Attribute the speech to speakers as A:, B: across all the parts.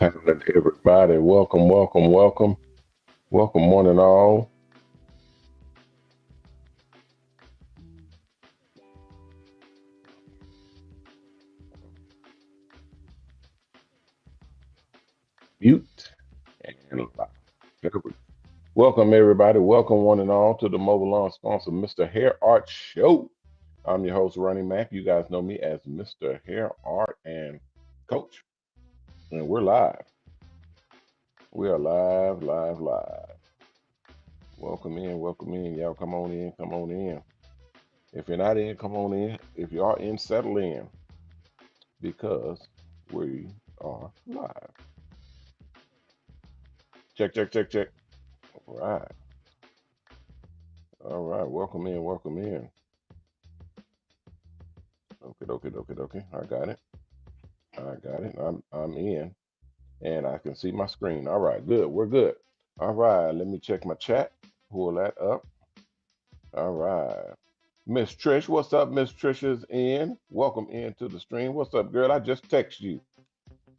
A: happening, everybody? Welcome, welcome, welcome. Welcome, morning all. Mute and live. Welcome, everybody. Welcome, one and all, to the MOBALON sponsor, Mr. Hair Art Show. I'm your host, Ronnie Mack. You guys know me as Mr. Hair Art and Coach. And we're live. We are live, live, live. Welcome in, welcome in. Y'all come on in, come on in. If you're not in, come on in. If you are in, settle in because we are live. Check, check, check, check. All right. All right. Welcome in, welcome in. Okay, okay, okay, okay. I got it. I got it. I'm in and I can see my screen. All right, good. We're good. All right. Let me check my chat. Pull that up. All right. Miss Trish, what's up? Miss Trish is in. Welcome into the stream. What's up, girl? I just text you.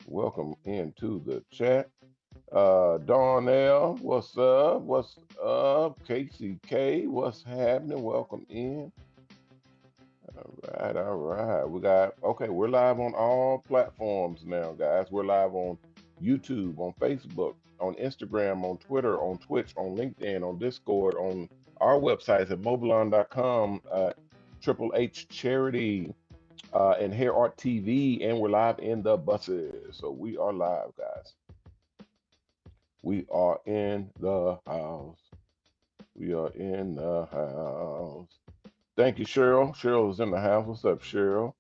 A: Welcome into the chat. Darnell, what's up? What's up? Casey K, what's happening? Welcome in. All right, all right. We got okay. We're live on all platforms now, guys. We're live on YouTube, on Facebook, on Instagram, on Twitter, on Twitch, on LinkedIn, on Discord, on our websites at mobalon.com, Triple H Charity, and Hair Art TV, and we're live in the buses. So we are live, guys. We are in the house. We are in the house. Thank you, Cheryl. Cheryl is in the house. What's up, Cheryl?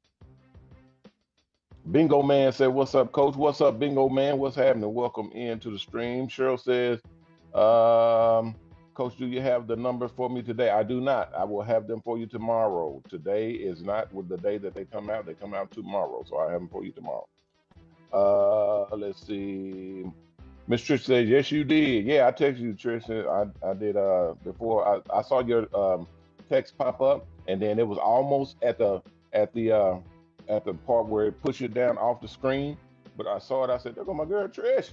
A: Bingo Man said, "What's up, Coach? What's up, Bingo Man? What's happening? Welcome into the stream." Cheryl says, "Coach, do you have the number for me today?" I do not. I will have them for you tomorrow. Today is not with the day that they come out. They come out tomorrow, so I have them for you tomorrow. Let's see. Miss Trish says, "Yes, you did." Yeah, I texted you, Trish. I did before I saw your text pop up, and then it was almost at the uh at the part where it pushes it down off the screen. But I saw it. I said, "There go my girl Trish."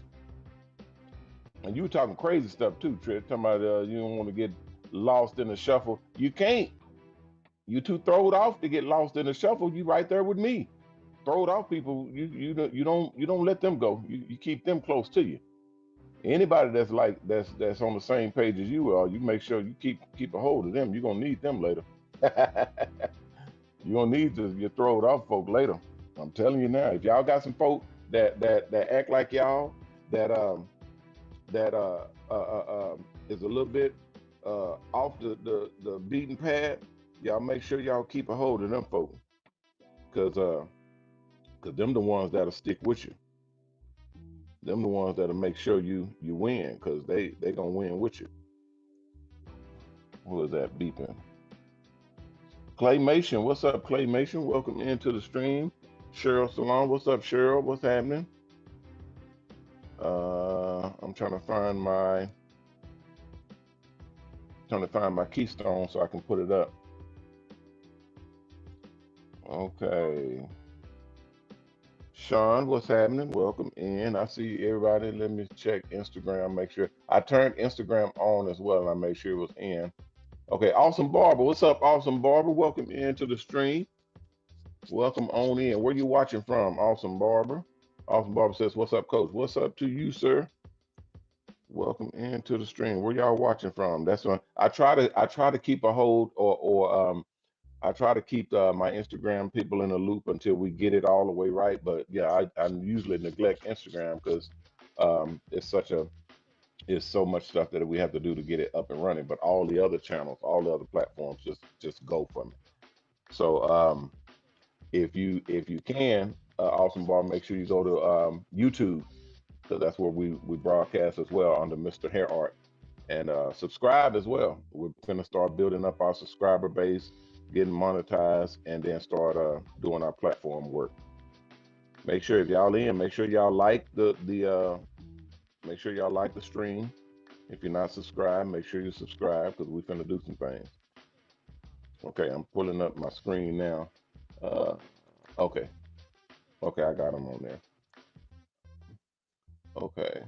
A: And you were talking crazy stuff too, Trish. Talking about you don't want to get lost in the shuffle. You can't. You too throwed off to get lost in the shuffle. You right there with me. Throwed off people. You don't let them go. You keep them close to you. Anybody that's like that's on the same page as you are, you make sure you keep a hold of them. You're gonna need them later. You're gonna need to you throw it off folk later. I'm telling you now. If y'all got some folk that act like y'all, that is a little bit off the beaten path, y'all make sure y'all keep a hold of them folk, cause them the ones that'll stick with you. Them the ones that'll make sure you win, cause they gonna win with you. Who is that beeping? Claymation, what's up, Claymation? Welcome into the stream. Cheryl Salon, what's up, Cheryl? What's happening? I'm trying to find my keystone so I can put it up. Okay. Sean, what's happening? Welcome in. I see everybody. Let me check Instagram, make sure. I turned Instagram on as well, and I made sure it was in. Okay, Awesome Barber. What's up, Awesome Barber? Welcome into the stream. Welcome on in. Where you watching from, Awesome Barber? Awesome Barber says, "What's up, Coach? What's up to you, sir? Welcome into the stream. Where y'all watching from?" That's one. I try to keep a hold or I try to keep my Instagram people in the loop until we get it all the way right. But yeah, I usually neglect Instagram because it's such a it's so much stuff that we have to do to get it up and running. But all the other channels, all the other platforms just go for me. So if you can, Awesome Bar, make sure you go to YouTube because that's where we broadcast as well under Mr. Hair Art, and subscribe as well. We're gonna start building up our subscriber base, getting monetized, and then start doing our platform work. Make sure if y'all in, make sure y'all like the make sure y'all like the stream. If you're not subscribed, make sure you subscribe because we're gonna do some things. Okay, I'm pulling up my screen now. Uh, okay, okay, I got them on there. Okay.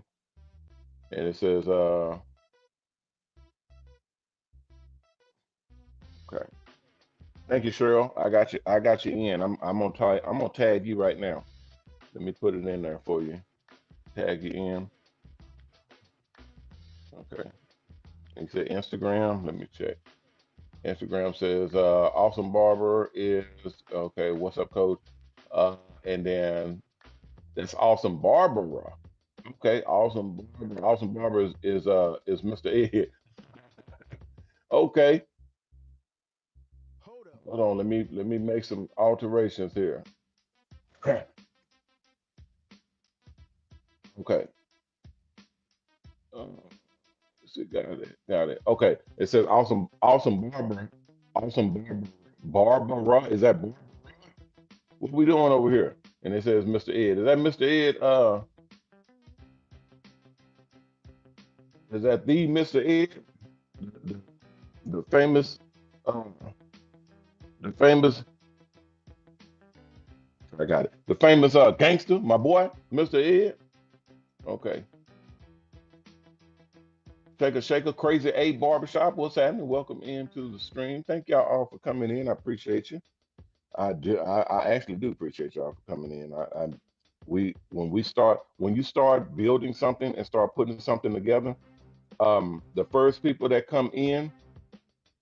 A: And it says, okay. Thank you, Cheryl. I got you. I got you in. I'm gonna tag you right now. Let me put it in there for you. Tag you in. Okay. And you said Instagram. Let me check. Instagram says awesome barber is okay. What's up, coach? Uh, and then that's awesome Barbara. Okay, awesome barber. Awesome barber is Mr. Ed. Okay, hold on. Let me make some alterations here. Okay. Uh, let's see, got it. Okay, it says awesome barber, awesome barber, Barbara. Is that what we doing over here? And it says Mr. Ed. Is that Mr. Ed? Is that the Mr. Ed, the, the famous, uh, the famous? I got it. The famous gangster, my boy, Mr. Ed. Okay. Take a shaker, crazy A barbershop. What's happening? Welcome into the stream. Thank y'all all for coming in. I appreciate you. I do. I actually do appreciate y'all for coming in. When you start building something and start putting something together, the first people that come in,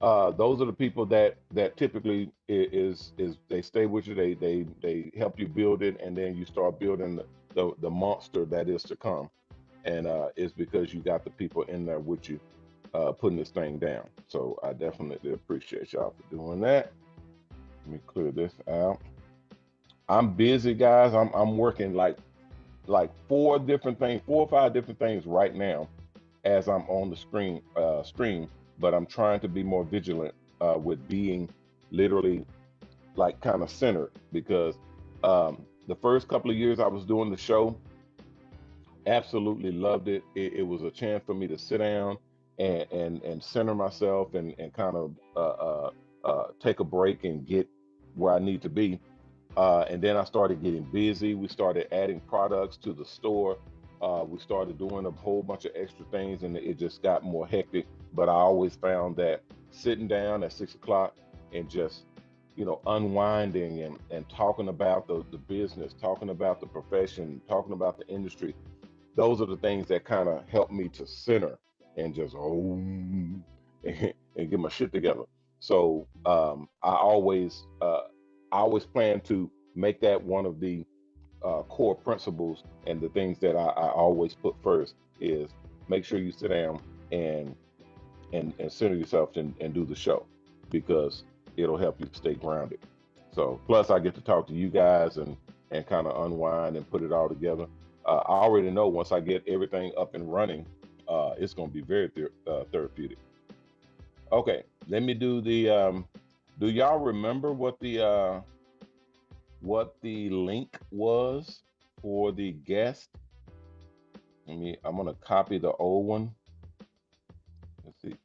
A: those are the people that typically is they stay with you. They help you build it, and then you start building the monster that is to come. And it's because you got the people in there with you, putting this thing down. So I definitely appreciate y'all for doing that. Let me clear this out. I'm busy, guys. I'm working like four different things, 4 or 5 different things right now as I'm on the stream. But I'm trying to be more vigilant with being literally like kind of centered because the first couple of years I was doing the show, absolutely loved it. It was a chance for me to sit down and center myself and kind of take a break and get where I need to be. And then I started getting busy. We started adding products to the store. We started doing a whole bunch of extra things, and it just got more hectic. But I always found that sitting down at 6 o'clock and just, unwinding and talking about the business, talking about the profession, talking about the industry, those are the things that kind of help me to center and just and get my shit together. So I always plan to make that one of the core principles and the things that I always put first is make sure you sit down and and center yourself and do the show because it'll help you stay grounded. So plus I get to talk to you guys and kind of unwind and put it all together. I already know once I get everything up and running, it's going to be very therapeutic. Okay, let me do the. Do y'all remember what the link was for the guest? I'm gonna copy the old one. Let's see,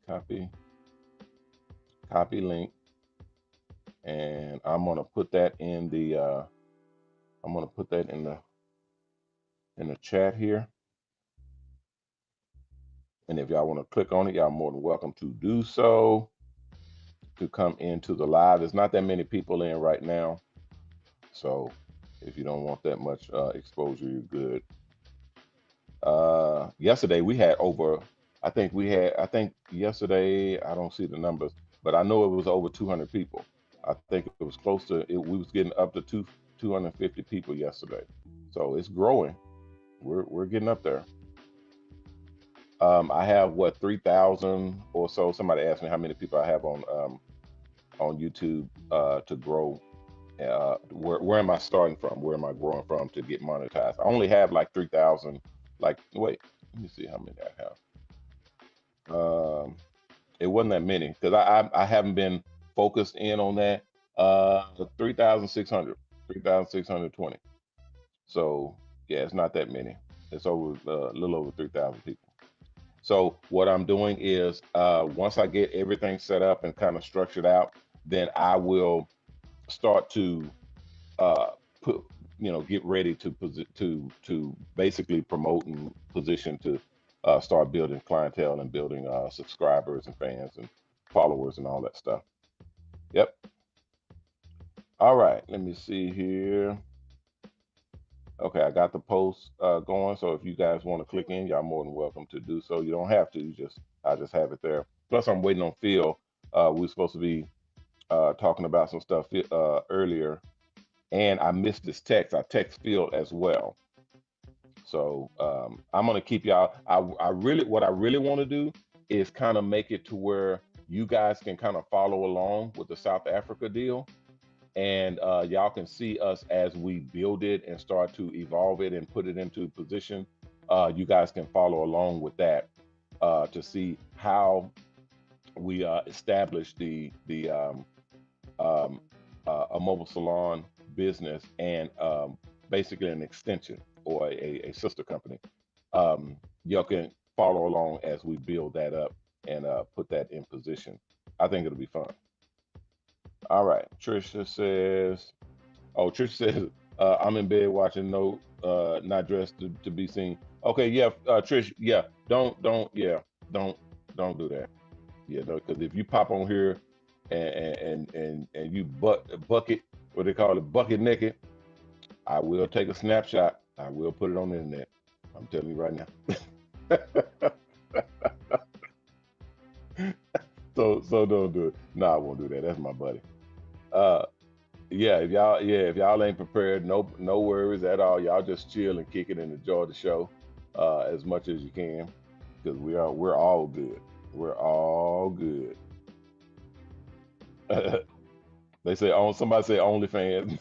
A: copy link, and I'm gonna put that in the. I'm gonna put that in the chat here. And if y'all want to click on it, y'all more than welcome to do so. To come into the live, there's not that many people in right now, so if you don't want that much exposure, you're good. Yesterday we had over. I think yesterday. I don't see the numbers, but I know it was over 200 people. I think it was close to. We was getting up to 250 people yesterday, so it's growing. We're getting up there. I have what 3,000 or so. Somebody asked me how many people I have on YouTube to grow. Where am I starting from? Where am I growing from to get monetized? I only have like 3,000. Like, wait, let me see how many I have. It wasn't that many because I haven't been focused in on that. 3,600, 3,620. So yeah, it's not that many. It's over a little over 3,000 people. So what I'm doing is once I get everything set up and kind of structured out, then I will start to uh, put get ready to basically promote and position to start building clientele and building subscribers and fans and followers and all that stuff. Yep. All right. Let me see here. Okay, I got the post going. So if you guys want to click in, y'all more than welcome to do so. You don't have to. I just have it there. Plus, I'm waiting on Phil. We were supposed to be talking about some stuff earlier, and I missed this text. I text Phil as well. So I'm gonna keep y'all. What I really want to do is kind of make it to where you guys can kind of follow along with the South Africa deal, and y'all can see us as we build it and start to evolve it and put it into position. You guys can follow along with that to see how we establish um, a mobile salon business and basically an extension or a sister company. Y'all can follow along as we build that up and put that in position. I think it'll be fun. All right. Trisha says, oh, Trisha says, I'm in bed watching no, not dressed to be seen. Okay. Yeah. Trish. Yeah. Yeah. Don't, don't do that. Yeah. No, because if you pop on here and you bucket, what they call it, bucket naked, I will take a snapshot. I will put it on the internet. I'm telling you right now. So don't do it. No, I won't do that. That's my buddy. Uh, if y'all ain't prepared, no worries at all. Y'all just chill and kick it and enjoy the show as much as you can because we're all good. We're all good. They say on somebody say OnlyFans.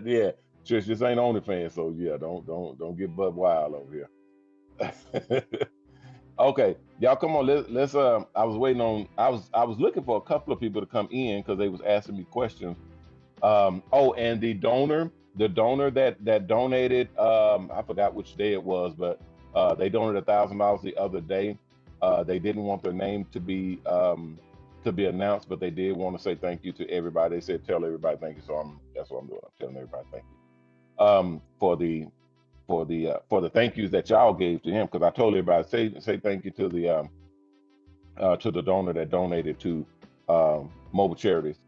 A: Yeah, Trish, this ain't OnlyFans, so yeah, don't get butt wild over here. Okay, y'all come on. Let's I was waiting on I was looking for a couple of people to come in because they was asking me questions. Oh, and the donor that donated, I forgot which day it was, but they donated $1,000 the other day. They didn't want their name to be announced, but they did want to say thank you to everybody. They said tell everybody thank you, so that's what I'm doing. I'm telling everybody thank you for the thank yous that y'all gave to him because I told everybody say thank you to the donor that donated to mobile charities,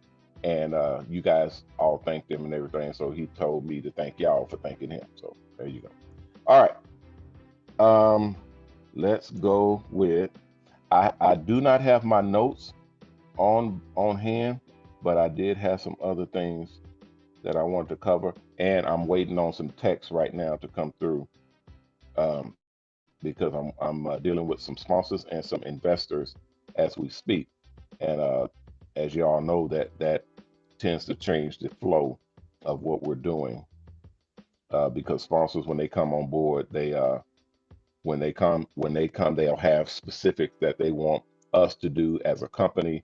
A: and you guys all thanked him and everything. So he told me to thank y'all for thanking him. So there you go. All right, let's go with. I do not have my notes on hand, but I did have some other things that I wanted to cover, and I'm waiting on some text right now to come through. Um, because I'm dealing with some sponsors and some investors as we speak, and as you all know, that tends to change the flow of what we're doing because sponsors when they come on board, when they come, they'll have specific that they want us to do as a company,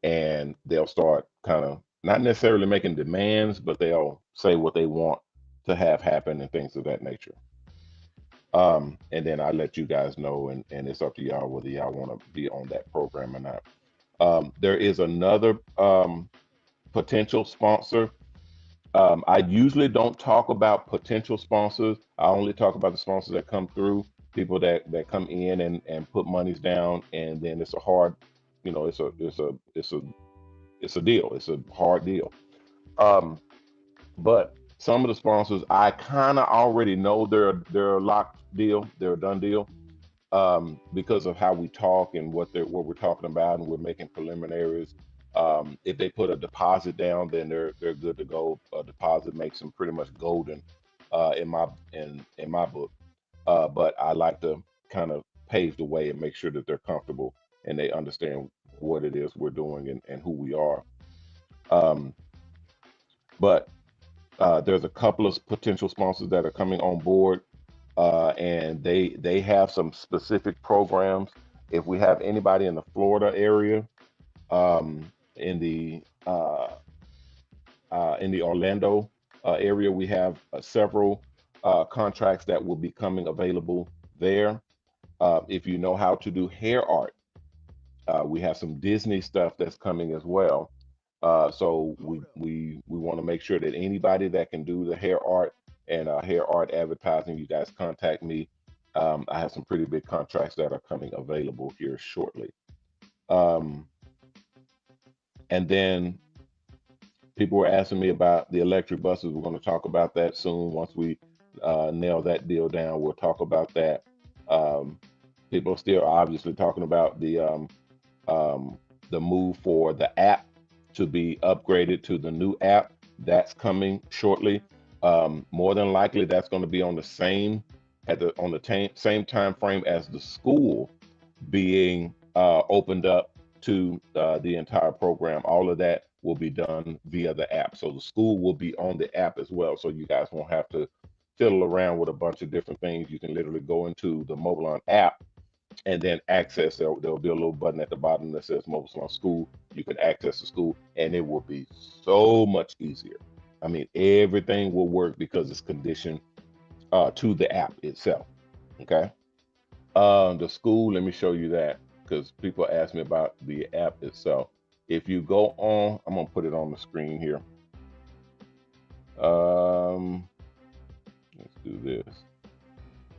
A: and they'll start kind of not necessarily making demands, but they'll say what they want to have happen and things of that nature. And then I let you guys know, and it's up to y'all whether y'all want to be on that program or not. There is another potential sponsor. I usually don't talk about potential sponsors. I only talk about the sponsors that come through, people that come in and put monies down, and then it's a hard, it's a deal. It's a hard deal. Um, but some of the sponsors, I kind of already know they're a locked deal, they're a done deal because of how we talk and what we're talking about, and we're making preliminaries. If they put a deposit down, then they're good to go. A deposit makes them pretty much golden in my book. But I like to kind of pave the way and make sure that they're comfortable and they understand what it is we're doing and who we are. Um, but there's a couple of potential sponsors that are coming on board, and they have some specific programs. If we have anybody in the Florida area, in the Orlando area, we have several contracts that will be coming available there. If you know how to do hair art, we have some Disney stuff that's coming as well. So we want to make sure that anybody that can do the hair art and hair art advertising, you guys contact me. I have some pretty big contracts that are coming available here shortly. Um, and then people were asking me about the electric buses. We're going to talk about that soon. Once we nail that deal down, we'll talk about that. Um, People are still obviously talking about um, the move for the app to be upgraded to the new app. That's coming shortly. More than likely, that's going to be on the same same time frame as the school being opened up to the entire program. All of that will be done via the app. So the school will be on the app as well. So you guys won't have to fiddle around with a bunch of different things. You can literally go into the MOBALON app and then access. There'll be a little button at the bottom that says MOBALON School. You can access the school, and it will be so much easier. I mean, everything will work because it's conditioned to the app itself. Okay. The school, let me show you that because people ask me about the app itself. If you go on, I'm gonna put it on the screen here. Let's do this,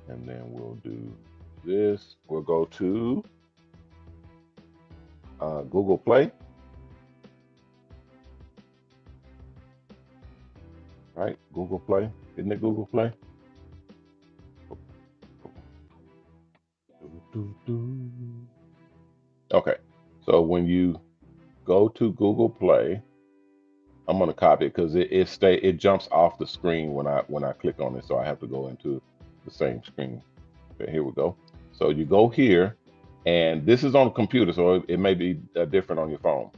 A: and then we'll do this. We'll go to Google Play, right? Google Play, isn't it Google Play? Okay, so when you go to Google Play, I'm gonna copy it because it jumps off the screen when I click on it, so I have to go into the same screen. Okay, here we go. So you go here, and this is on a computer, so it may be different on your phone.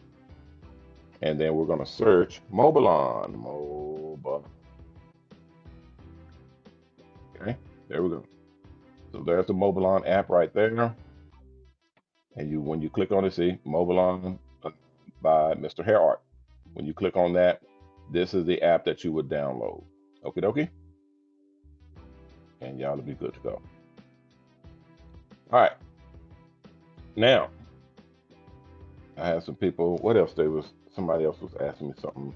A: And then we're gonna search MOBALON. MOBALON. Okay, there we go. So there's the MOBALON app right there. And when you click on it, see MOBALON by Mr. Hair Art. When you click on that, this is the app that you would download. Okie dokie. And y'all will be good to go. All right. Now, I had some people, what else somebody else was asking me something.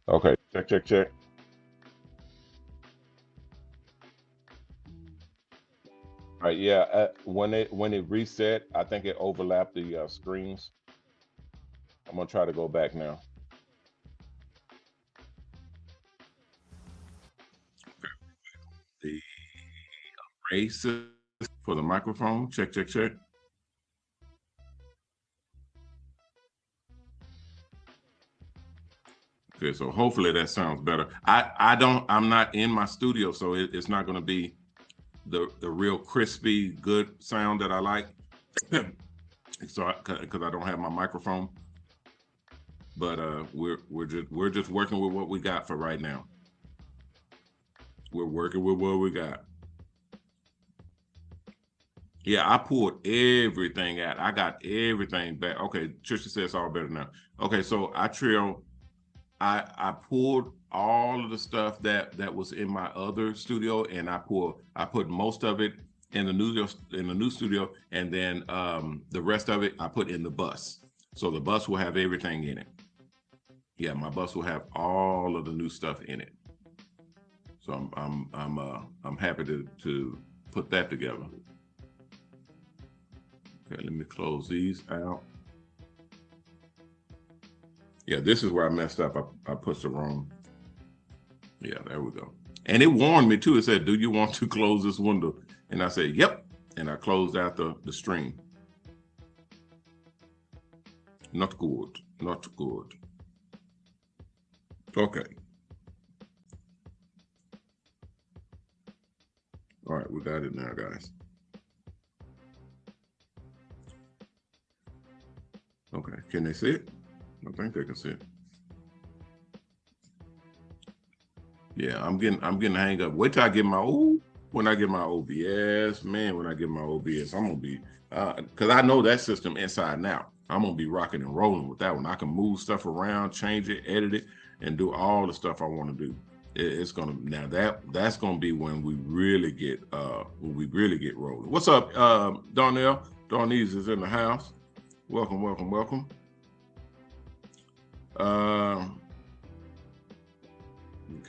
A: Okay, check, check, check. All right, yeah. When it reset, I think it overlapped the screens. I'm gonna try to go back now. The races for the microphone. Check, check, check. Okay, so hopefully that sounds better. I'm not in my studio, so it's not going to be the real crispy, good sound that I like. So because I don't have my microphone, but we're just working with what we got for right now. We're working with what we got. Yeah, I pulled everything out. I got everything back. Okay, Trisha says it's all better now. Okay, so I pulled all of the stuff that was in my other studio, and I put most of it in the new studio, and then the rest of it I put in the bus. So the bus will have everything in it. Yeah, my bus will have all of the new stuff in it. So I'm happy to put that together. Okay, let me close these out. Yeah, this is where I messed up. I put the wrong. Yeah, there we go. And it warned me too. It said, "Do you want to close this window?" And I said, "Yep." And I closed out the stream. Not good. Not good. Okay. All right, we got it now, guys. Okay, can they see it? I think they can see it. Yeah, I'm getting the hang up. Wait till I get my when I get my OBS, man. When I get my OBS, I'm gonna be because I know that system inside and out. I'm gonna be rocking and rolling with that one. I can move stuff around, change it, edit it, and do all the stuff I want to do. It's gonna now that's gonna be when we really get rolling. What's up, Darnell? Darnese is in the house. Welcome, welcome, welcome. Okay,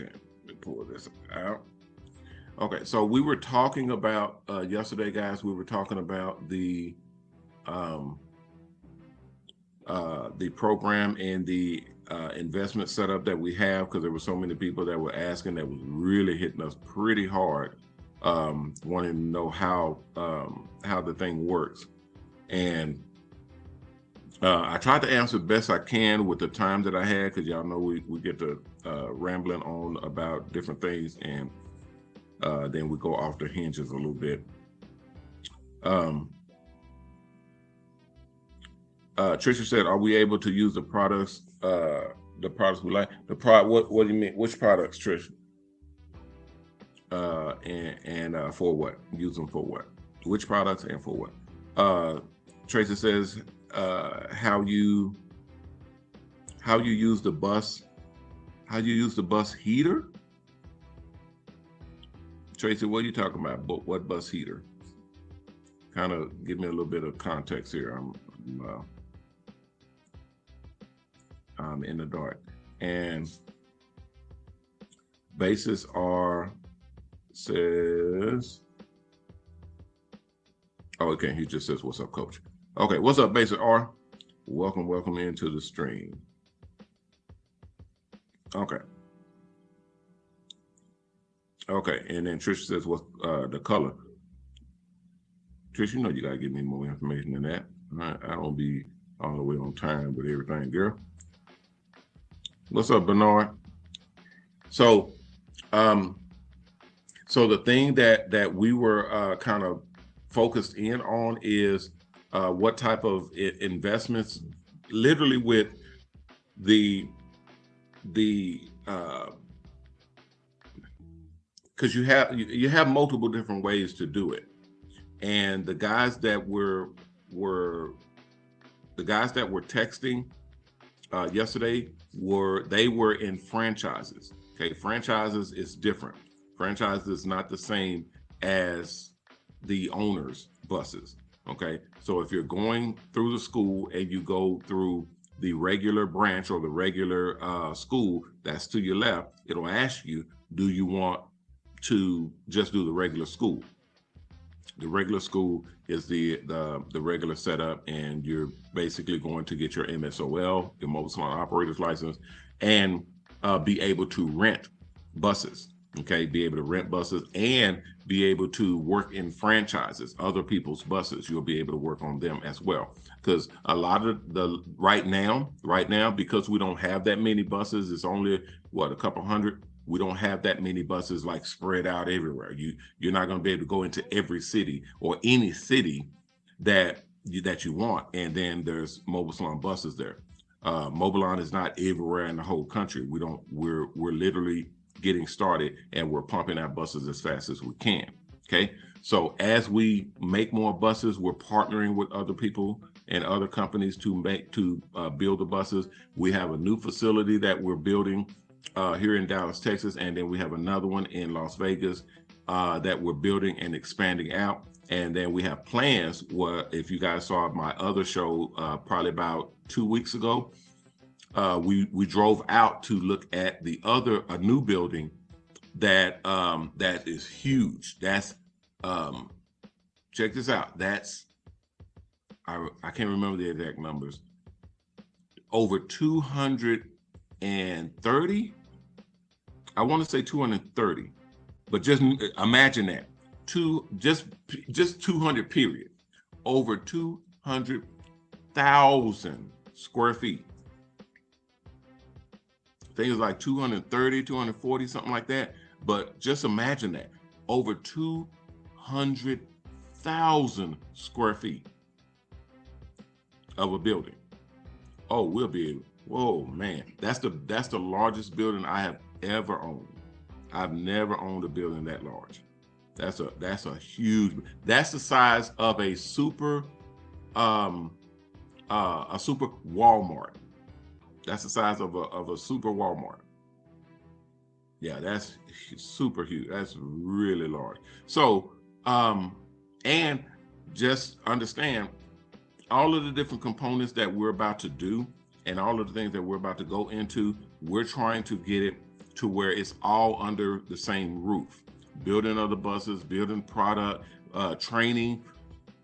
A: let me pull this out. Okay, so we were talking about yesterday, guys. We were talking about the program and the investment setup that we have, because there were so many people that were asking, that was really hitting us pretty hard, wanting to know how the thing works. And I tried to answer the best I can with the time that I had, because y'all know we get to rambling on about different things, and then we go off the hinges a little bit. Trisha said, "Are we able to use the products we like? What do you mean? Which products, Trisha? And for what? Use them for what? Which products and for what?" Tracy says, "How you use the bus? How you use the bus heater?" Tracy, what are you talking about? What bus heater? Kind of give me a little bit of context here. I'm in the dark. And Basis R says, oh, okay, he just says, "What's up, coach?" Okay, what's up, Basis R? Welcome into the stream. Okay. Okay, and then Trish says, "What's the color?" Trish, you know you gotta give me more information than that. I don't be all the way on time with everything, girl. What's up, Bernard? So, so the thing that we were kind of focused in on is what type of investments, literally with the because you have multiple different ways to do it, and the guys that were texting yesterday were in franchises. Okay, franchises is different. Franchises is not the same as the owner's buses. Okay, so if you're going through the school and you go through the regular branch or the regular school that's to your left, it'll ask you, do you want to just do the regular school? The regular school is the regular setup, and you're basically going to get your MSOL, your mobile salon operator's license, and be able to rent buses. Okay, be able to rent buses and be able to work in franchises, other people's buses. You'll be able to work on them as well. Because a lot of the right now, because we don't have that many buses, it's only what, a couple hundred. We don't have that many buses like spread out everywhere. You're not going to be able to go into every city or any city that you want. And then there's MOBALON buses there. MOBALON is not everywhere in the whole country. We're literally getting started, and we're pumping out buses as fast as we can. Okay, so as we make more buses, we're partnering with other people and other companies to build the buses. We have a new facility that we're building here in Dallas, Texas, and then we have another one in Las Vegas that we're building and expanding out. And then we have plans where, if you guys saw my other show probably about 2 weeks ago, we drove out to look at a new building that is huge. That's check this out. That's I can't remember the exact numbers. Over 230. I want to say 230, but just imagine that. Just 200 period. Over 200,000 square feet. I think it's like 230, 240, something like that. But just imagine that. Over 200,000 square feet of a building. Oh, we'll be able. Whoa, man. That's the largest building I have ever owned. I've never owned a building that large. That's a huge. That's the size of a super Walmart. That's the size of a super Walmart. Yeah, that's super huge. That's really large. So, and just understand all of the different components that we're about to do and all of the things that we're about to go into, we're trying to get it to where it's all under the same roof. Building other buses, building product, training,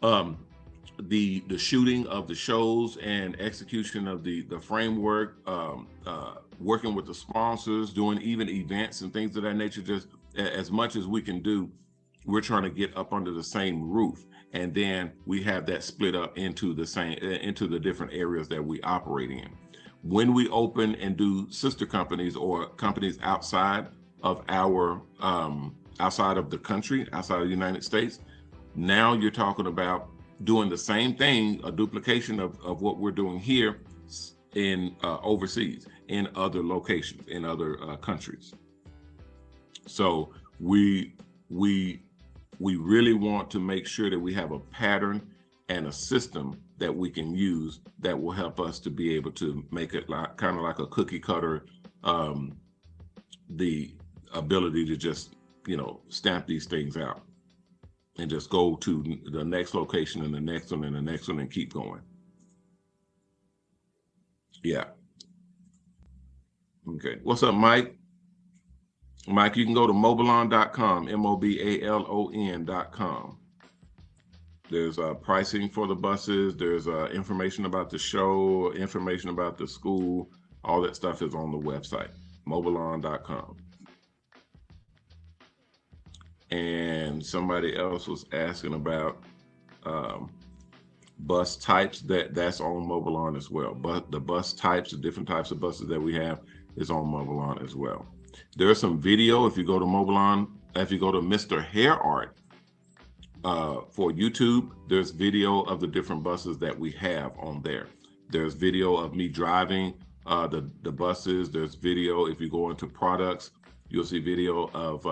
A: the shooting of the shows and execution of the framework, working with the sponsors, doing even events and things of that nature. Just as much as we can do, we're trying to get up under the same roof, and then we have that split up into the different areas that we operate in. When we open and do sister companies or companies outside of our outside of the country, outside of the United States, now you're talking about doing the same thing, a duplication of what we're doing here in overseas, in other locations, in other countries. So we really want to make sure that we have a pattern and a system that we can use that will help us to be able to make it kind of like a cookie cutter, the ability to just, stamp these things out and just go to the next location and the next one and the next one and keep going. Yeah. Okay. What's up, Mike? Mike, you can go to mobalon.com, MOBALON.com. There's pricing for the buses. There's information about the show, information about the school. All that stuff is on the website, mobalon.com. And somebody else was asking about bus types. That's on MOBALON as well. But the bus types, the different types of buses that we have, is on MOBALON as well. There's some video if you go to MOBALON. If you go to Mr. Hair Art for YouTube, there's video of the different buses that we have on there. There's video of me driving the buses. There's video if you go into products. You'll see video of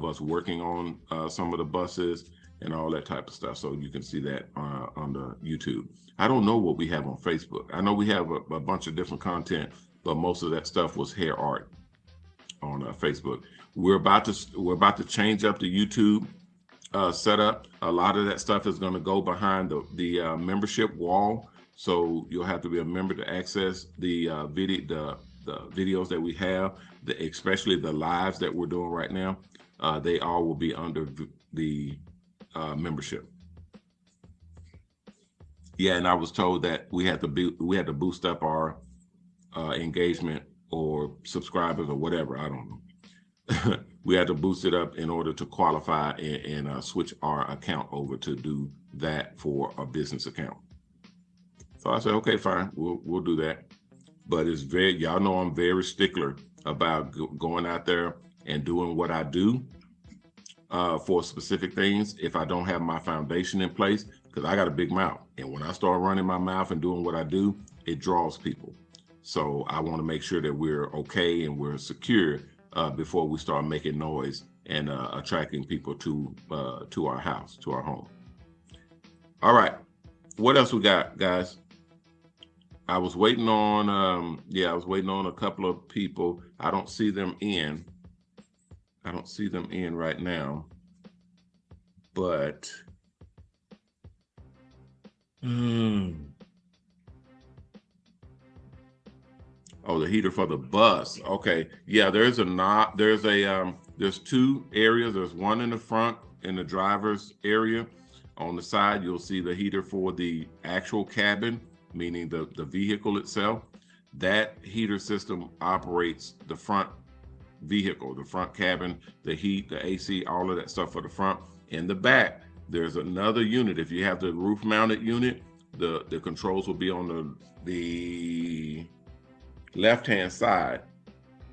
A: us working on some of the buses and all that type of stuff. So you can see that on the YouTube. I don't know what we have on Facebook. I know we have a bunch of different content, but most of that stuff was hair art on Facebook. We're about to change up the YouTube setup. A lot of that stuff is going to go behind the membership wall. So you'll have to be a member to access the videos that we have, especially the lives that we're doing right now. They all will be under the membership. Yeah, and I was told that we had to boost up our engagement or subscribers or whatever. I don't know. we had to boost it up in order to qualify and switch our account over to do that for a business account. So I said, okay, fine, we'll do that. But it's very, y'all know I'm very stickler about going out there and doing what I do for specific things if I don't have my foundation in place, because I got a big mouth. And when I start running my mouth and doing what I do, it draws people. So I want to make sure that we're okay and we're secure before we start making noise and attracting people to our house, to our home. All right. What else we got, guys? I was waiting on, I was waiting on a couple of people. I don't see them in. I don't see them in right now. But, oh, the heater for the bus. Okay. Yeah, there's two areas. There's one in the front in the driver's area. On the side, you'll see the heater for the actual cabin, meaning the vehicle itself. That heater system operates the front vehicle, the front cabin, the heat, the AC, all of that stuff for the front. In the back, there's another unit. If you have the roof mounted unit, the controls will be on the left-hand side.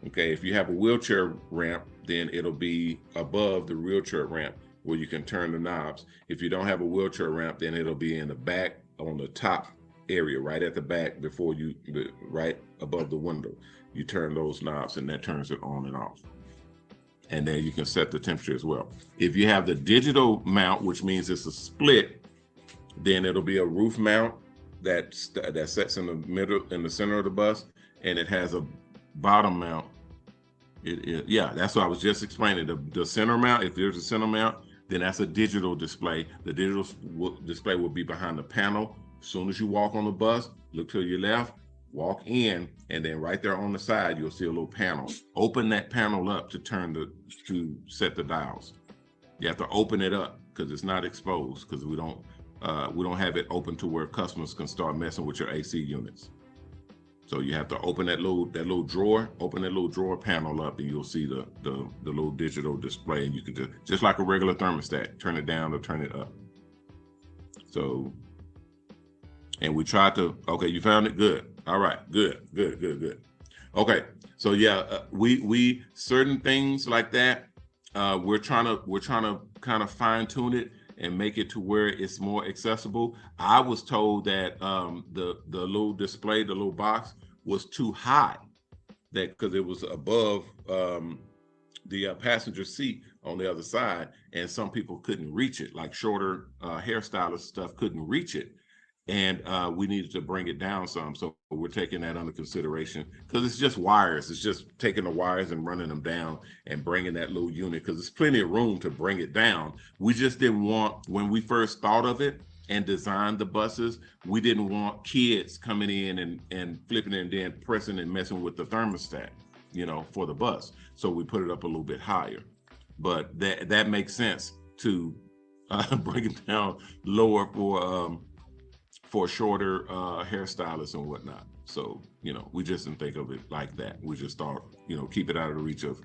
A: Okay, if you have a wheelchair ramp, then it'll be above the wheelchair ramp where you can turn the knobs. If you don't have a wheelchair ramp, then it'll be in the back on the top area, right at the back before you, right above the window. You turn those knobs and that turns it on and off. And then you can set the temperature as well. If you have the digital mount, which means it's a split, then it'll be a roof mount that sets in the middle, in the center of the bus, and it has a bottom mount. Yeah, that's what I was just explaining. The center mount, if there's a center mount, then that's a digital display. The digital display will be behind the panel. As soon as you walk on the bus, look to your left, walk in, and then right there on the side, you'll see a little panel. Open that panel up to set the dials. You have to open it up because it's not exposed, because we don't have it open to where customers can start messing with your AC units. So you have to open that little drawer, open that little drawer panel up, and you'll see the little digital display, and you can just like a regular thermostat, turn it down or turn it up. So, and we tried to, okay, you found it? Good. All right, good. Okay, so yeah, we certain things like that, we're trying to kind of fine tune it and make it to where it's more accessible. I was told that the little display, the little box, was too high, that because it was above the passenger seat on the other side, and some people couldn't reach it, like shorter hairstylist stuff couldn't reach it. And we needed to bring it down some. So we're taking that under consideration, because it's just wires. It's just taking the wires and running them down and bringing that little unit, because there's plenty of room to bring it down. We just didn't want, when we first thought of it and designed the buses, we didn't want kids coming in and flipping and then pressing and messing with the thermostat, for the bus. So we put it up a little bit higher. But that makes sense to bring it down lower for shorter hairstylists and whatnot. So, we just didn't think of it like that. We just thought, keep it out of the reach of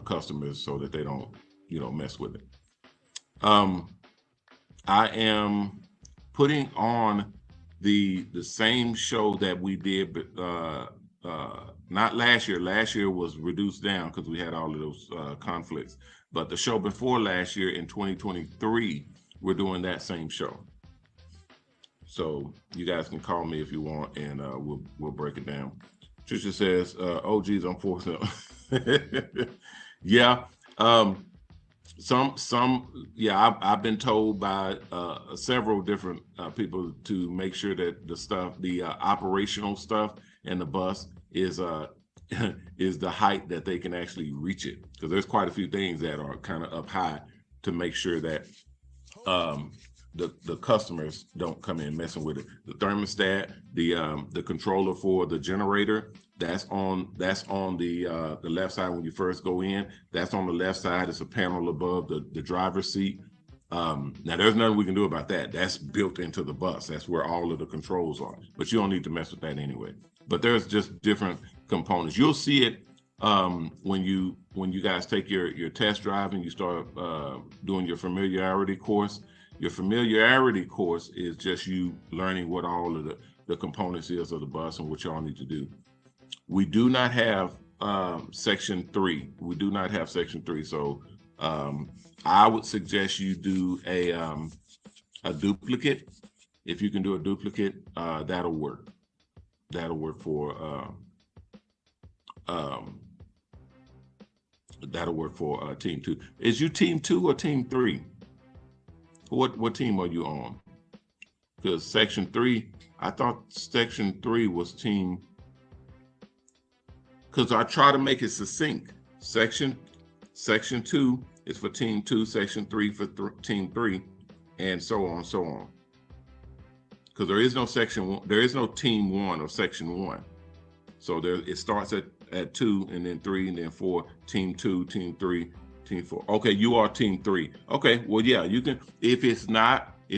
A: customers so that they don't, mess with it. I am putting on the same show that we did, not last year. Last year was reduced down because we had all of those conflicts. But the show before last year in 2023, we're doing that same show. So you guys can call me if you want, and we'll break it down. Trisha says, "Oh, geez, I'm forcing it." Yeah, I've been told by several different people to make sure that the operational stuff in the bus is is the height that they can actually reach it, because there's quite a few things that are kind of up high to make sure that the customers don't come in messing with it. The thermostat, the controller for the generator, that's on the left side when you first go in. That's on the left side. It's a panel above the driver's seat. Now there's nothing we can do about that. That's built into the bus. That's where all of the controls are. But you don't need to mess with that anyway. But there's just different components. You'll see it when you guys take your test drive and you start doing your familiarity course. Your familiarity course is just you learning what all of the components is of the bus and what y'all need to do. We do not have section 3. We do not have section 3. So I would suggest you do a duplicate. If you can do a duplicate, that'll work. That'll work for team 2. Is you team 2 or team 3? What team are you on? Because section 3, I thought section 3 was team. Because I try to make it succinct. Section 2 is for team 2, section 3 for team 3, and so on, so on. Because there is no section 1, there is no team 1 or section 1. So there, it starts at 2 and then 3 and then 4, team 2, team 3, team 4. Okay, you are team 3. Okay, well, yeah, you can, if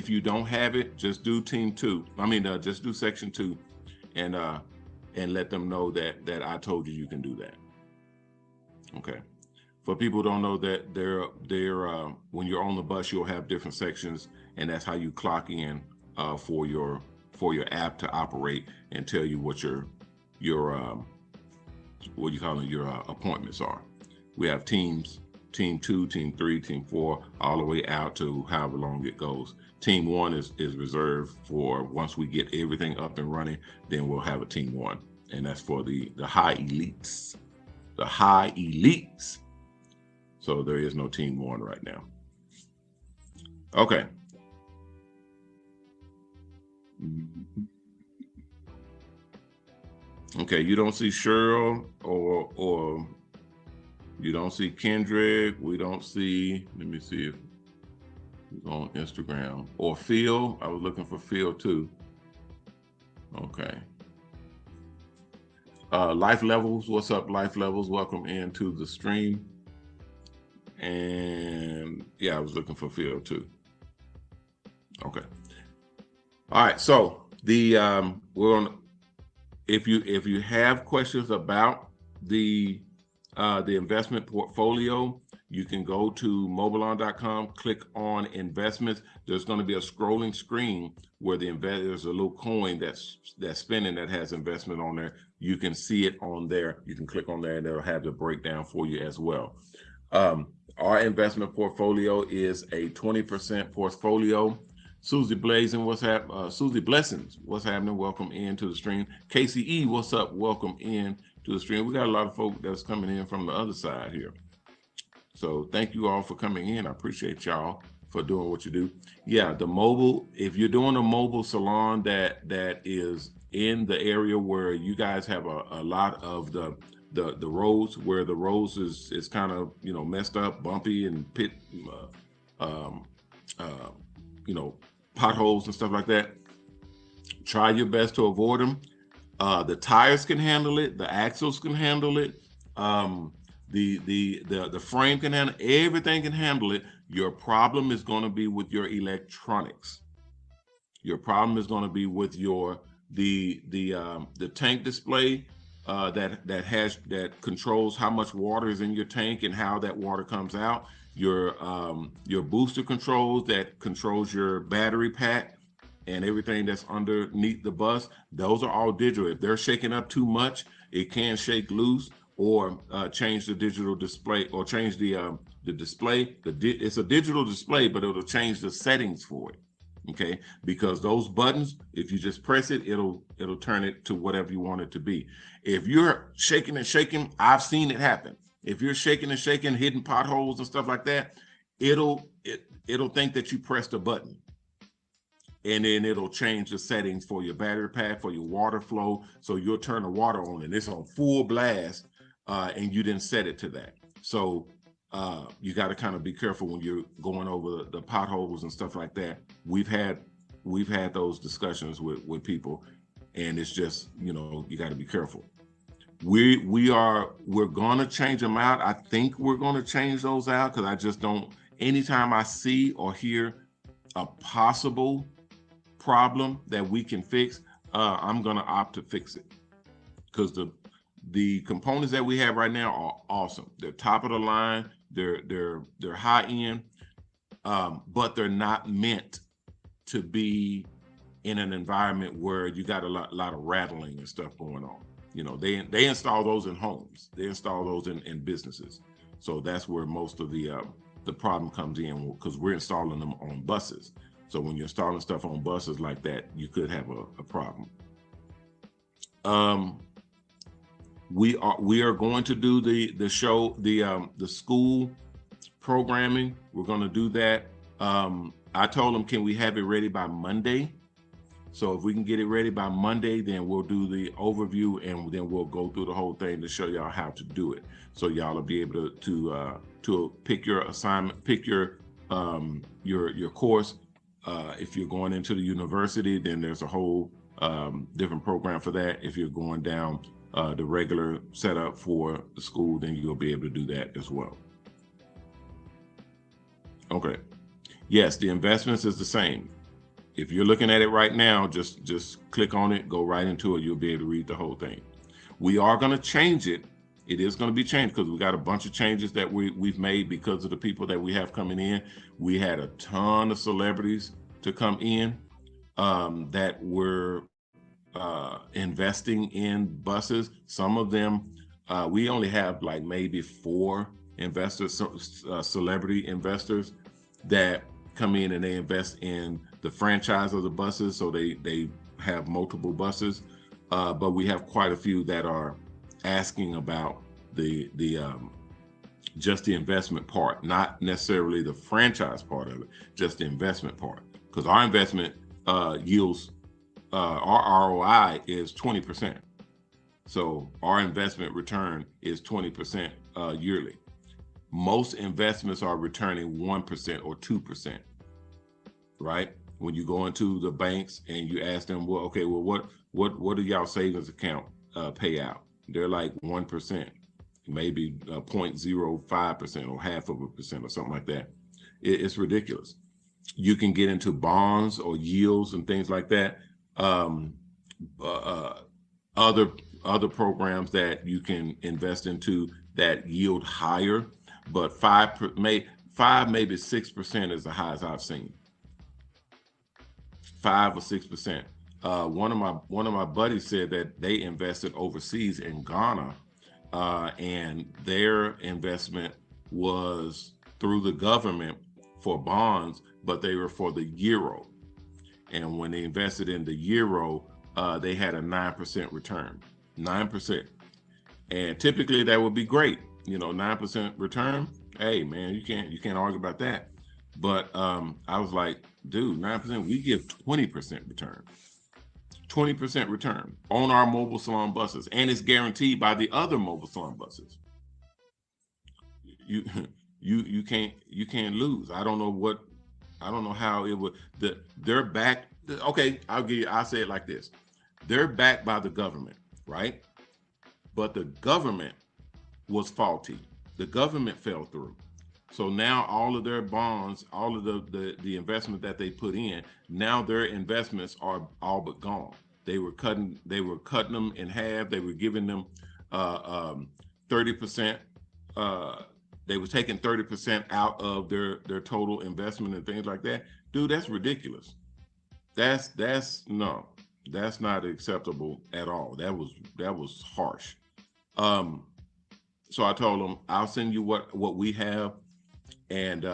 A: you don't have it, just do team 2. I mean, just do section 2 and let them know that I told you can do that. Okay. For people who don't know that when you're on the bus, you'll have different sections, and that's how you clock in for your app to operate and tell you what your what you call it, your appointments are. We have teams, team 2, team 3, team 4, all the way out to however long it goes. Team 1 is reserved for once we get everything up and running, then we'll have a team 1. And that's for the high elites. The high elites. So there is no team 1 right now. Okay. Okay, you don't see Cheryl or you don't see Kendrick. We don't see, let me see if he's on Instagram. Or Phil. I was looking for Phil too. Okay. Life Levels, what's up, Life Levels? Welcome into the stream. And yeah, I was looking for Phil too. Okay. All right, so the we're on. If you have questions about the investment portfolio, you can go to MOBALON.com, click on investments. There's going to be a scrolling screen where there's a little coin that's spinning that has investment on there. You can see it on there. You can click on there and it'll have the breakdown for you as well. Our investment portfolio is a 20% portfolio. Susie Blazing, what's happening? Susie Blessings, what's happening? Welcome into the stream. KCE, what's up? Welcome in to the stream. We got a lot of folk that's coming in from the other side here. So thank you all for coming in. I appreciate y'all for doing what you do. Yeah, the mobile, if you're doing a mobile salon that is in the area where you guys have a lot of the roads, where the roads is kind of, you know, messed up, bumpy and potholes and stuff like that, try your best to avoid them. The tires can handle it, the axles can handle it, the frame can handle it, everything can handle it. Your problem is going to be with your electronics. Your problem is going to be with the tank display that controls how much water is in your tank and how that water comes out. Your booster controls that controls your battery pack and everything that's underneath the bus. Those are all digital. If they're shaking up too much, it can shake loose or change the digital display or change the display. It's a digital display, but it'll change the settings for it. Okay, because those buttons, if you just press it, it'll turn it to whatever you want it to be. If you're shaking and shaking, I've seen it happen. If you're shaking and shaking, hitting potholes and stuff like that, it'll think that you pressed a button, and then it'll change the settings for your battery pack, for your water flow. So you'll turn the water on and it's on full blast, and you didn't set it to that. So you got to kind of be careful when you're going over the potholes and stuff like that. We've had those discussions with people, and it's just, you know, you got to be careful. We're going to change them out. I think we're going to change those out because I just don't, anytime I see or hear a possible problem that we can fix, I'm going to opt to fix it, because the components that we have right now are awesome. They're top of the line. They're high end, but they're not meant to be in an environment where you got a lot of rattling and stuff going on. You know, they install those in homes. They install those in businesses. So that's where most of the problem comes in, because we're installing them on buses. So when you're installing stuff on buses like that, you could have a problem. We are going to do the show, the school programming. We're going to do that. I told them, can we have it ready by Monday? So if we can get it ready by Monday, then we'll do the overview, and then we'll go through the whole thing to show y'all how to do it. So y'all will be able to pick your assignment, pick your course. If you're going into the university, then there's a whole different program for that. If you're going down the regular setup for the school, then you'll be able to do that as well. Okay. Yes, the investments is the same. If you're looking at it right now, just click on it, go right into it. You'll be able to read the whole thing. We are going to change it. It is going to be changed because we got a bunch of changes that we've made because of the people that we have coming in. We had a ton of celebrities to come in that were investing in buses. Some of them, we only have like maybe 4 investors, celebrity investors that come in and they invest in the franchise of the buses. So they have multiple buses, but we have quite a few that are asking about the just the investment part, not necessarily the franchise part of it, just the investment part. Because our investment yields, our ROI is 20%. So our investment return is 20% yearly. Most investments are returning 1% or 2%, right? When you go into the banks and you ask them, well, okay, well, what do y'all savings account pay out? They're like 1%, maybe 0.05% or half of a percent or something like that. It's ridiculous. You can get into bonds or yields and things like that. Other programs that you can invest into that yield higher, but 5 maybe 6% is the highest I've seen. 5 or 6%. One of my buddies said that they invested overseas in Ghana, and their investment was through the government for bonds, but they were for the euro. And when they invested in the euro, they had a 9% return. 9%. And typically that would be great. 9% return. Hey man, you can't argue about that. But I was like, dude, 9%, we give 20% return. 20% return on our mobile salon buses, and it's guaranteed by the other mobile salon buses. You can't lose. I don't know how it would. They're backed. Okay, I'll say it like this: they're backed by the government, right? But the government was faulty. The government fell through. So now all of their bonds, all of the investment that they put in, now their investments are all but gone. They were cutting them in half. They were giving them 30%. They were taking 30% out of their total investment and things like that. Dude, that's ridiculous. That's not acceptable at all. That was harsh. So I told them, I'll send you what we have. And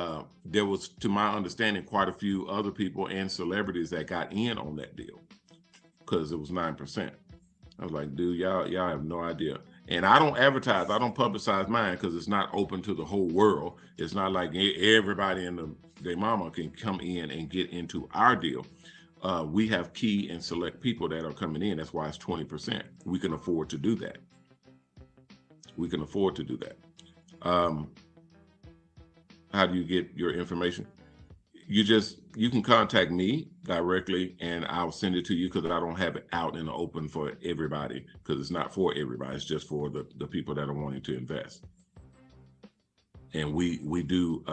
A: there was, to my understanding, quite a few other people and celebrities that got in on that deal because it was 9%. I was like, dude, y'all have no idea. And I don't advertise, I don't publicize mine because it's not open to the whole world. It's not like everybody and their mama can come in and get into our deal. We have key and select people that are coming in. That's why it's 20%. We can afford to do that. How do you get your information? You can contact me directly and I'll send it to you, because I don't have it out in the open for everybody, because it's not for everybody. It's just for the people that are wanting to invest. And we do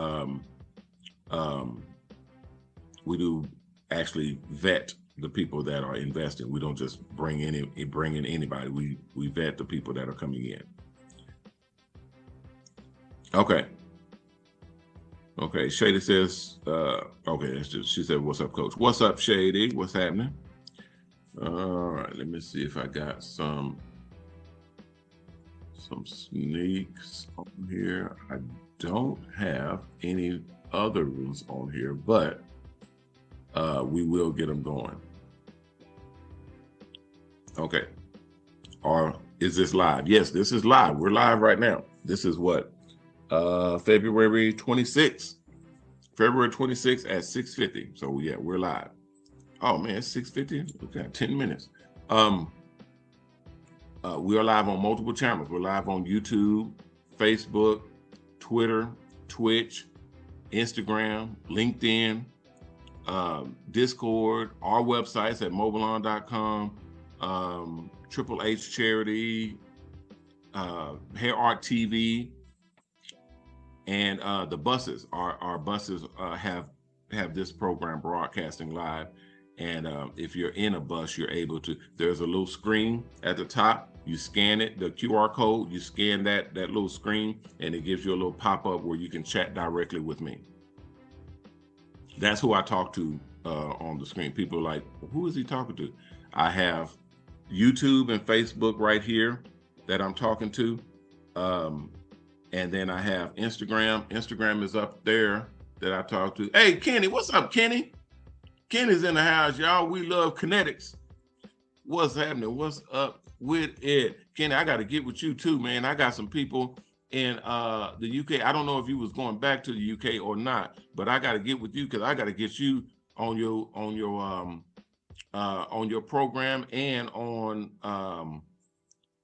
A: actually vet the people that are investing. We don't just bring in anybody. We vet the people that are coming in. Okay. Okay, Shady says, okay, that's just, she said, what's up, coach? What's up, Shady? What's happening? All right, let me see if I got some sneaks on here. I don't have any others on here, but we will get them going. Okay. Or is this live? Yes, this is live. We're live right now. This is what? February 26th. February 26th at 6:50. So yeah, we're live. Oh man, it's 6:50. We got 10 minutes. We are live on multiple channels. We're live on YouTube, Facebook, Twitter, Twitch, Instagram, LinkedIn, Discord, our websites at MOBALON.com, Triple H Charity, Hair Art TV, and the buses. Our buses have this program broadcasting live. And if you're in a bus, you're able to, there's a little screen at the top. You scan it, the QR code, you scan that little screen, and it gives you a little pop-up where you can chat directly with me. That's who I talk to on the screen. People are like, who is he talking to? I have YouTube and Facebook right here that I'm talking to. And then I have Instagram. Instagram is up there that I talk to. Hey, Kenny, what's up, Kenny? Kenny's in the house, y'all. We love kinetics. What's happening? What's up with it? Kenny, I got to get with you too, man. I got some people in the UK. I don't know if you was going back to the UK or not, but I got to get with you because I got to get you on your program and on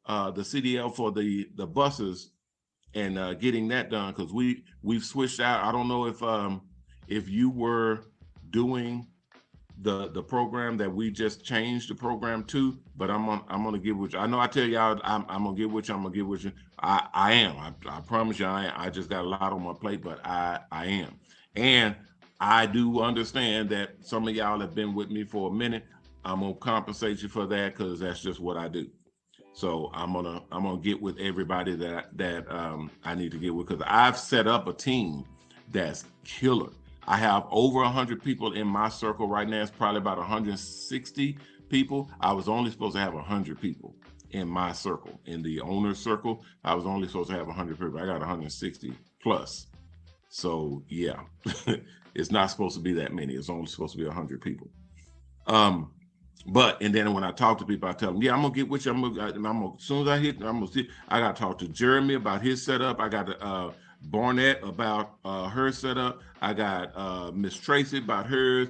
A: the CDL for the buses and getting that done, because we've switched out. I don't know if you were doing the program that we just changed the program to, but I'm gonna get with you. I know I tell y'all I'm gonna get with you. I'm gonna get with you. I am. I promise you. I just got a lot on my plate, but I am. And I do understand that some of y'all have been with me for a minute. I'm gonna compensate you for that because that's just what I do. So I'm gonna get with everybody that I need to get with, because I've set up a team that's killer. I have over 100 people in my circle right now. It's probably about 160 people. I was only supposed to have 100 people in my circle. In the owner's circle, I was only supposed to have 100 people. I got 160 plus. So yeah, it's not supposed to be that many. It's only supposed to be 100 people. But and then when I talk to people, I tell them, yeah, I'm gonna get with you. I'm gonna as soon as I hit, I'm gonna see. I got to talk to Jeremy about his setup. I got to Barnett about her setup. I got Miss Tracy about hers.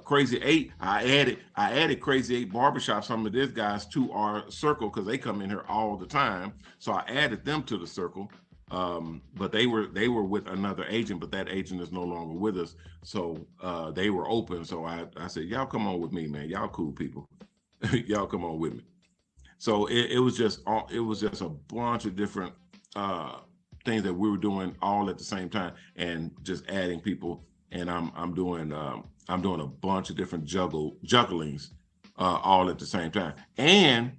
A: Crazy 8. I added Crazy 8 Barbershop, some of these guys, to our circle because they come in here all the time. So I added them to the circle. But they were with another agent, but that agent is no longer with us. So they were open. So I said, y'all come on with me, man. Y'all cool people. Y'all come on with me. So it was just a bunch of different things that we were doing all at the same time, and just adding people. And I'm doing a bunch of different jugglings all at the same time. And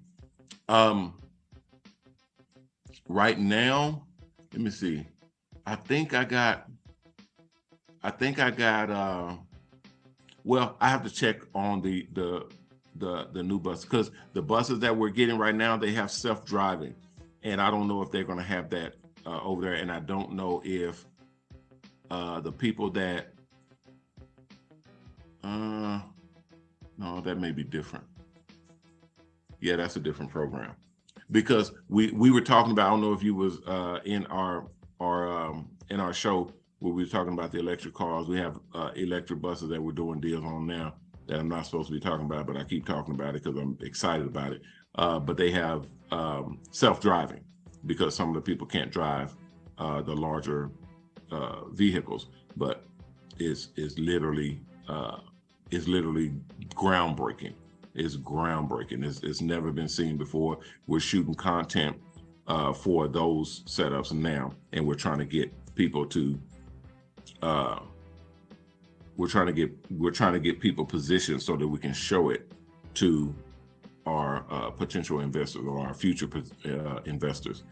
A: right now, let me see. I think I got well, I have to check on the new bus, because the buses that we're getting right now, they have self-driving, and I don't know if they're going to have that over there. And I don't know if the people that no, that may be different. Yeah, that's a different program, because we were talking about, I don't know if you was in our show where we were talking about the electric cars. We have electric buses that we're doing deals on now that I'm not supposed to be talking about, but I keep talking about it because I'm excited about it. But they have self-driving, because some of the people can't drive the larger vehicles, but it's literally groundbreaking. It's groundbreaking. It's never been seen before. We're shooting content for those setups now, and we're trying to get people to we're trying to get people positioned so that we can show it to our potential investors or our future investors.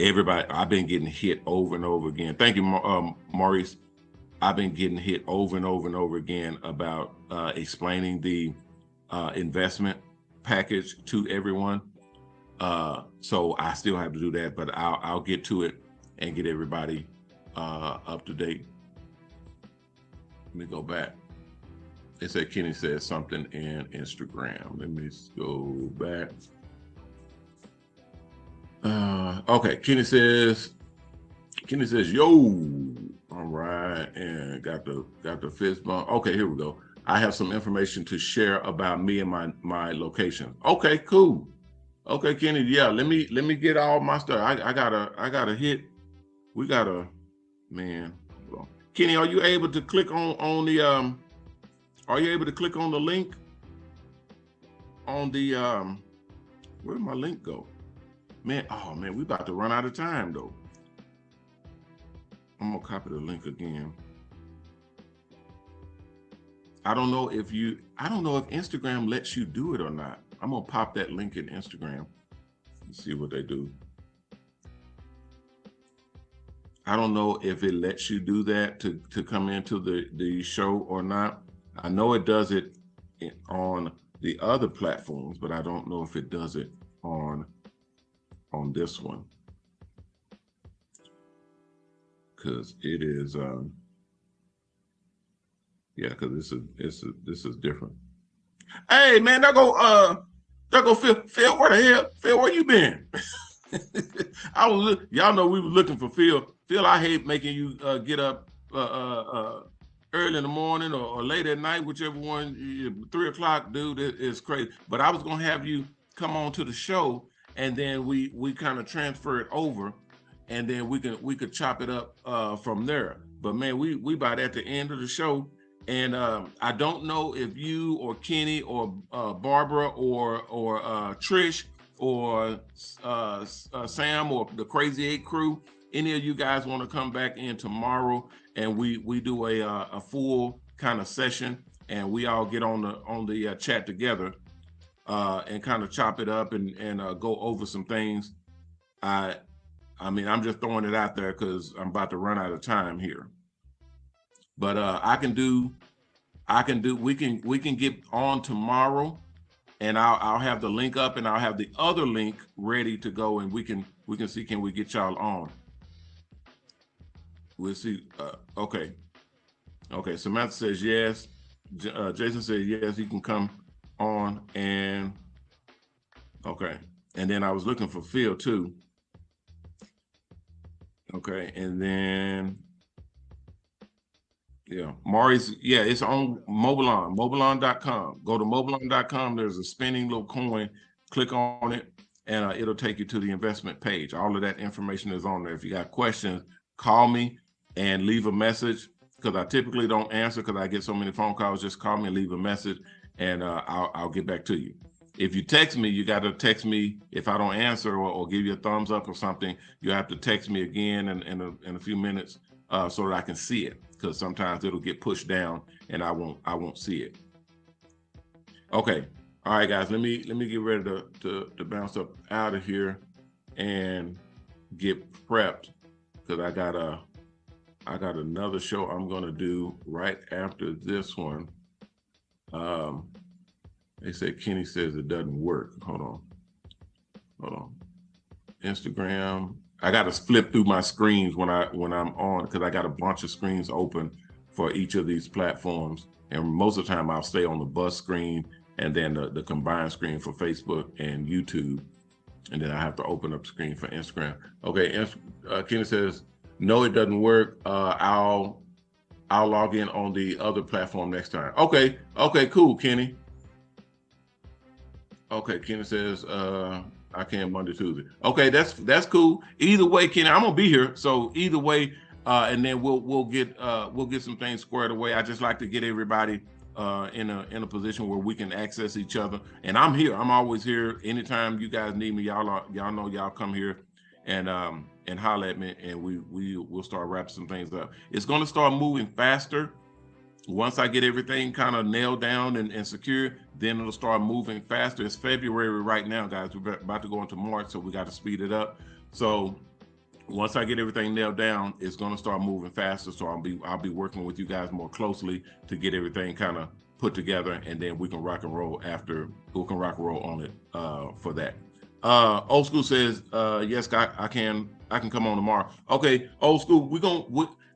A: Everybody, I've been getting hit over and over again. Thank you, Maurice. I've been getting hit over and over and over again about explaining the investment package to everyone. So I still have to do that, but I'll get to it and get everybody up to date. Let me go back. It said Kenny said something in Instagram. Let me go back. Okay, Kenny says, yo, all right, and got the fist bump. Okay, here we go. I have some information to share about me and my location. Okay, cool. Okay, Kenny, yeah, let me get all my stuff. I gotta hit. We gotta, man. Kenny, are you able to click on the Are you able to click on the link on the where did my link go? Man, oh man, we about to run out of time though. I'm gonna copy the link again. I don't know if Instagram lets you do it or not. I'm gonna pop that link in Instagram and see what they do. I don't know if it lets you do that to come into the show or not. I know it does it on the other platforms, but I don't know if it does it on this one. Cause it is yeah, cause this is different. Hey man, there go Phil, where the hell? Phil, where you been? Y'all know we were looking for Phil. Phil, I hate making you get up early in the morning or late at night, whichever one. 3 o'clock, dude, is crazy. But I was gonna have you come on to the show, and then we kind of transfer it over, and then we could chop it up from there. But man, we about at the end of the show, and I don't know if you or Kenny or Barbara or Trish or Sam or the Crazy 8 crew, any of you guys want to come back in tomorrow and we do a full kind of session, and we all get on the chat together and kind of chop it up and go over some things. I mean, I'm just throwing it out there because I'm about to run out of time here. But we can get on tomorrow, and I'll have the link up, and I'll have the other link ready to go, and we can see, can we get y'all on? We'll see. Okay. Samantha says yes. Jason says yes, he can come on, and okay. And then I was looking for Phil too. Okay, and then yeah, Maurice, yeah, it's on MOBALON, MOBALON.com. Go to MOBALON.com. There's a spinning little coin. Click on it, and it'll take you to the investment page. All of that information is on there. If you got questions, call me and leave a message, because I typically don't answer because I get so many phone calls. Just call me and leave a message, and I'll get back to you. If you text me, you got to text me. If I don't answer or give you a thumbs up or something, you have to text me again in a few minutes so that I can see it, because sometimes it'll get pushed down and I won't see it. Okay, all right, guys. Let me get ready to bounce up out of here and get prepped, because I got another show I'm gonna do right after this one. They said Kenny says it doesn't work. Hold on. Instagram. I got to flip through my screens when I'm on, because I got a bunch of screens open for each of these platforms, and most of the time I'll stay on the bus screen and then the combined screen for Facebook and YouTube, and then I have to open up the screen for Instagram. Okay, Kenny says no, it doesn't work. I'll log in on the other platform next time. Okay, cool, Kenny. Okay, Kenny says I can Monday, Tuesday. Okay, that's cool. Either way, Kenny, I'm gonna be here. So either way, and then we'll get some things squared away. I just like to get everybody in a position where we can access each other. And I'm here. I'm always here. Anytime you guys need me, y'all know y'all come here and holler at me, and we'll start wrapping some things up. It's gonna start moving faster once I get everything kind of nailed down and secure, then it'll start moving faster. It's February right now, guys. We're about to go into March, so we got to speed it up. So once I get everything nailed down, it's going to start moving faster. So I'll be working with you guys more closely to get everything kind of put together, and then we can rock and roll after. We can rock and roll on it for that. Old school says yes, I can come on tomorrow. Okay, old school,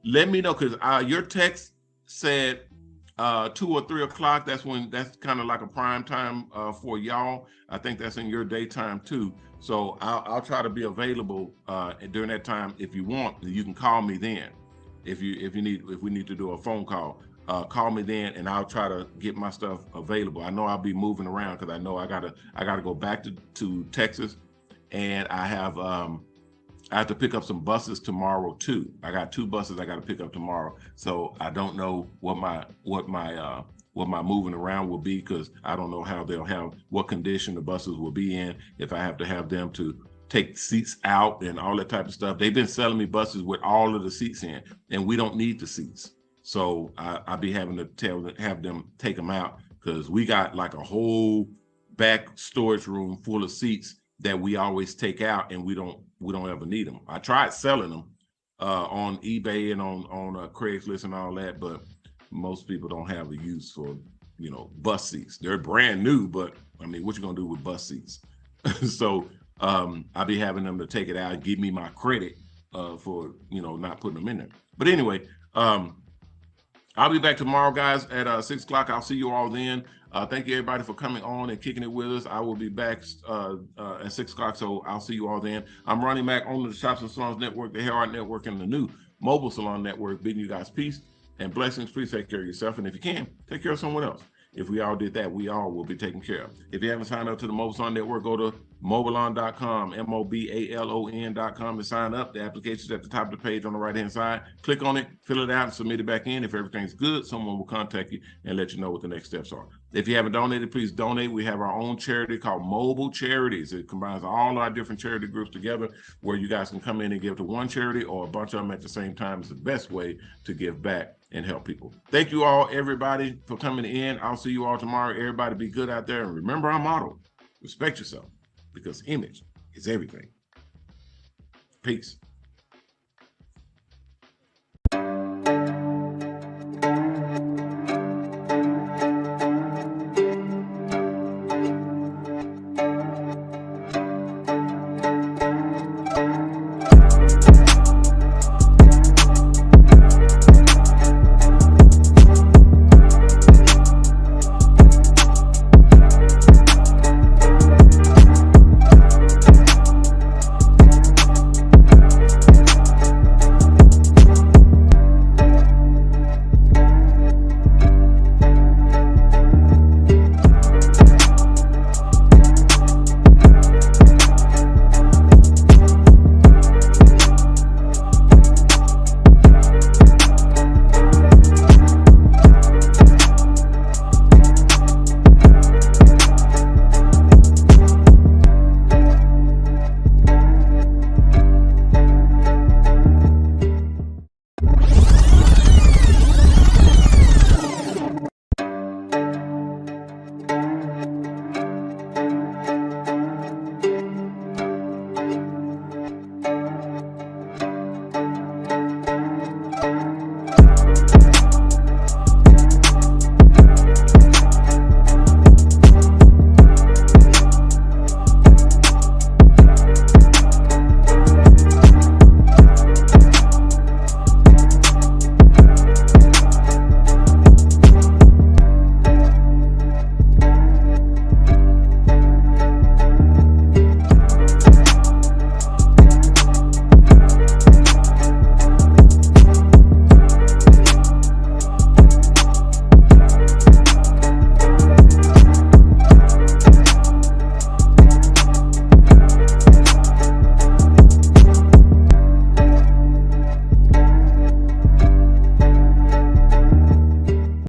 A: let me know, because your text said 2 or 3 o'clock. That's kind of like a prime time for y'all. I think that's in your daytime too. So I'll try to be available during that time. If you want, you can call me then. If we need to do a phone call, call me then, and I'll try to get my stuff available. I know I'll be moving around because I know I gotta go back to Texas, and I have to pick up some buses tomorrow too. I got 2 buses I got to pick up tomorrow, so I don't know what my moving around will be, because I don't know how what condition the buses will be in, if I have to have them to take seats out and all that type of stuff. They've been selling me buses with all of the seats in, and we don't need the seats. So I'll be having to have them take them out, because we got like a whole back storage room full of seats that we always take out, and we don't ever need them. I tried selling them on eBay and on Craigslist and all that, but most people don't have a use for, bus seats. They're brand new, but I mean, what you gonna do with bus seats? So I'll be having them to take it out, give me my credit for not putting them in there. But anyway, I'll be back tomorrow, guys, at 6 o'clock. I'll see you all then. Thank you, everybody, for coming on and kicking it with us. I will be back at 6 o'clock, so I'll see you all then. I'm Ronnie Mack, owner of the Shops and Salons Network, the Hair Art Network, and the new Mobile Salon Network, bidding you guys peace and blessings. Please take care of yourself, and if you can, take care of someone else. If we all did that, we all will be taken care of. If you haven't signed up to the Mobile Salon Network, go to MOBALON.com, MOBALON.com, to sign up. The application's at the top of the page on the right-hand side. Click on it, fill it out, and submit it back in. If everything's good, someone will contact you and let you know what the next steps are. If you haven't donated, please donate. We have our own charity called Mobile Charities. It combines all our different charity groups together, where you guys can come in and give to one charity or a bunch of them at the same time. It's the best way to give back and help people. Thank you all, everybody, for coming in. I'll see you all tomorrow. Everybody be good out there. And remember our motto: respect yourself, because image is everything. Peace.